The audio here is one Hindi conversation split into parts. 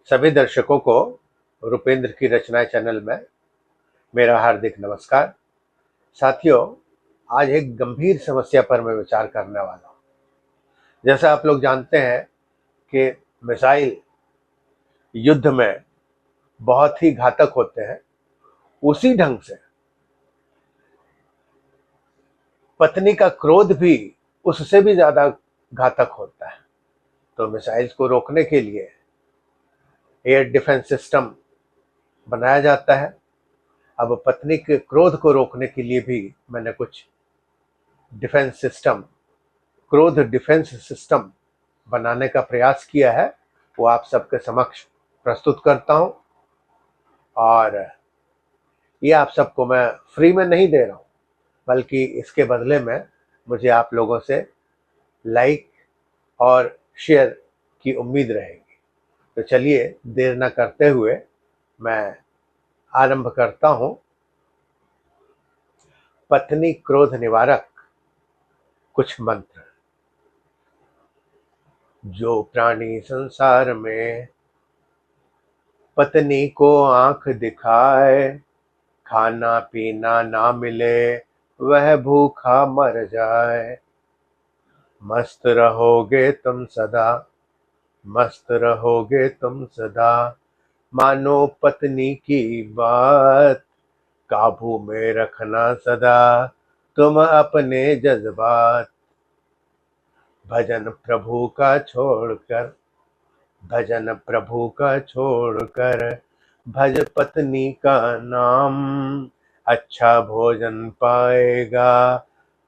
सभी दर्शकों को रुपेंद्र की रचनाएं चैनल में मेरा हार्दिक नमस्कार। साथियों, आज एक गंभीर समस्या पर मैं विचार करने वाला हूं। जैसा आप लोग जानते हैं कि मिसाइल युद्ध में बहुत ही घातक होते हैं, उसी ढंग से पत्नी का क्रोध भी उससे भी ज्यादा घातक होता है। तो मिसाइल्स को रोकने के लिए एयर डिफेंस सिस्टम बनाया जाता है। अब पत्नी के क्रोध को रोकने के लिए भी मैंने कुछ डिफेंस सिस्टम क्रोध डिफेंस सिस्टम बनाने का प्रयास किया है। वो आप सबके समक्ष प्रस्तुत करता हूं और ये आप सबको मैं फ्री में नहीं दे रहा हूं, बल्कि इसके बदले में मुझे आप लोगों से लाइक और शेयर की उम्मीद रहेगी। तो चलिए देर न करते हुए मैं आरंभ करता हूं। पत्नी क्रोध निवारक कुछ मंत्र। जो प्राणी संसार में पत्नी को आंख दिखाए, खाना पीना ना मिले वह भूखा मर जाए। मस्त रहोगे तुम सदा, मस्त रहोगे तुम सदा, मानो पत्नी की बात, काबू में रखना सदा तुम अपने जज्बात। भजन प्रभु का छोड़कर, भजन प्रभु का छोड़कर, भज पत्नी का नाम, अच्छा भोजन पाएगा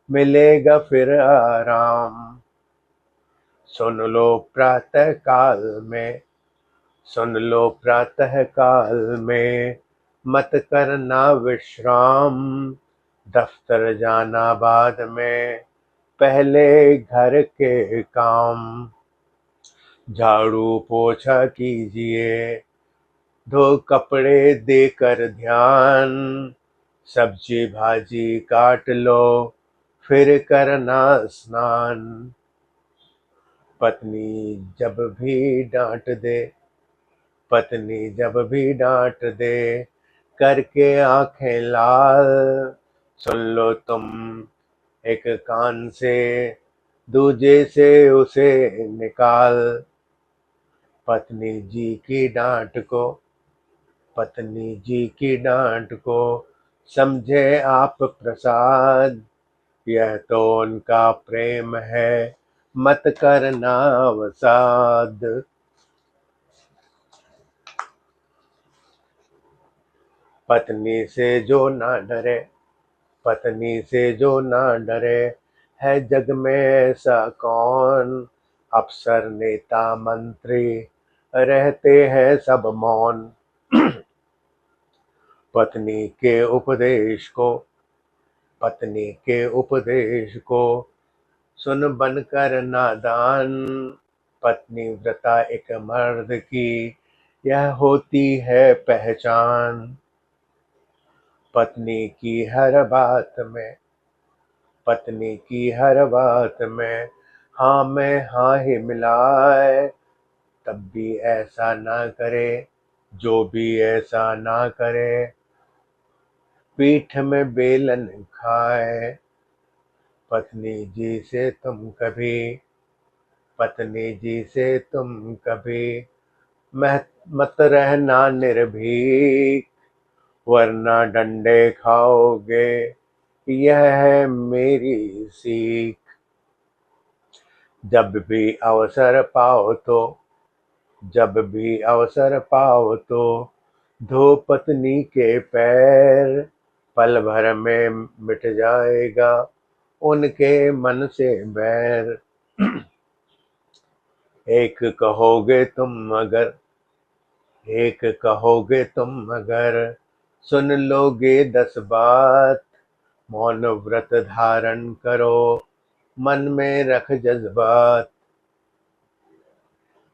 मिलेगा फिर आराम। सुन लो प्रातः काल में, सुन लो प्रातः काल में, मत करना विश्राम, दफ्तर जाना बाद में, पहले घर के काम। झाड़ू पोछा कीजिए, धो कपड़े देकर ध्यान, सब्जी भाजी काट लो फिर करना स्नान। पत्नी जब भी डांट दे, पत्नी जब भी डांट दे, करके आंखें लाल, सुन लो तुम एक कान से दूजे से उसे निकाल। पत्नी जी की डांट को, पत्नी जी की डांट को समझे आप प्रसाद, यह तो उनका प्रेम है मत करना वसाद। पत्नी से जो ना डरे, पत्नी से जो ना डरे, है जग में ऐसा कौन, अफसर नेता मंत्री रहते हैं सब मौन। पत्नी के उपदेश को, पत्नी के उपदेश को सुन बनकर नादान, पत्नी व्रता एक मर्द की यह होती है पहचान। पत्नी की हर बात में, पत्नी की हर बात में हाँ में हाँ ही मिलाए, तब भी ऐसा ना करे, जो भी ऐसा ना करे, पीठ में बेलन खाए। पत्नी जी से तुम कभी, पत्नी जी से तुम कभी मत रहना निर्भीक, वरना डंडे खाओगे, यह है मेरी सीख। जब भी अवसर पाओ तो, जब भी अवसर पाओ तो धो पत्नी के पैर, पल भर में मिट जाएगा उनके मन से बैर। एक कहोगे तुम अगर, एक कहोगे तुम अगर, सुन लोगे 10 बात, मौन व्रत धारण करो मन में रख जज्बात।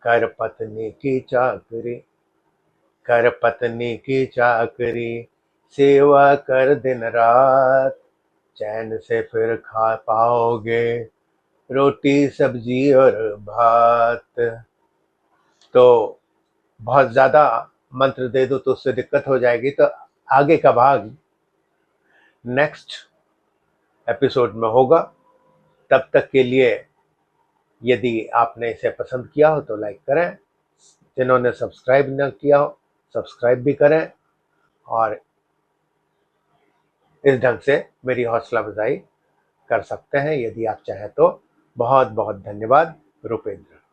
कर पत्नी की चाकरी, कर पत्नी की चाकरी, सेवा कर दिन रात, चैन से फिर खा पाओगे रोटी सब्जी और भात। तो बहुत ज़्यादा मंत्र दे दो तो उससे दिक्कत हो जाएगी, तो आगे का भाग नेक्स्ट एपिसोड में होगा। तब तक के लिए यदि आपने इसे पसंद किया हो तो लाइक करें, जिन्होंने सब्सक्राइब न किया हो सब्सक्राइब भी करें, और इस ढंग से मेरी हौसला अफजाई कर सकते हैं यदि आप चाहें तो। बहुत बहुत धन्यवाद। रुपेंद्र।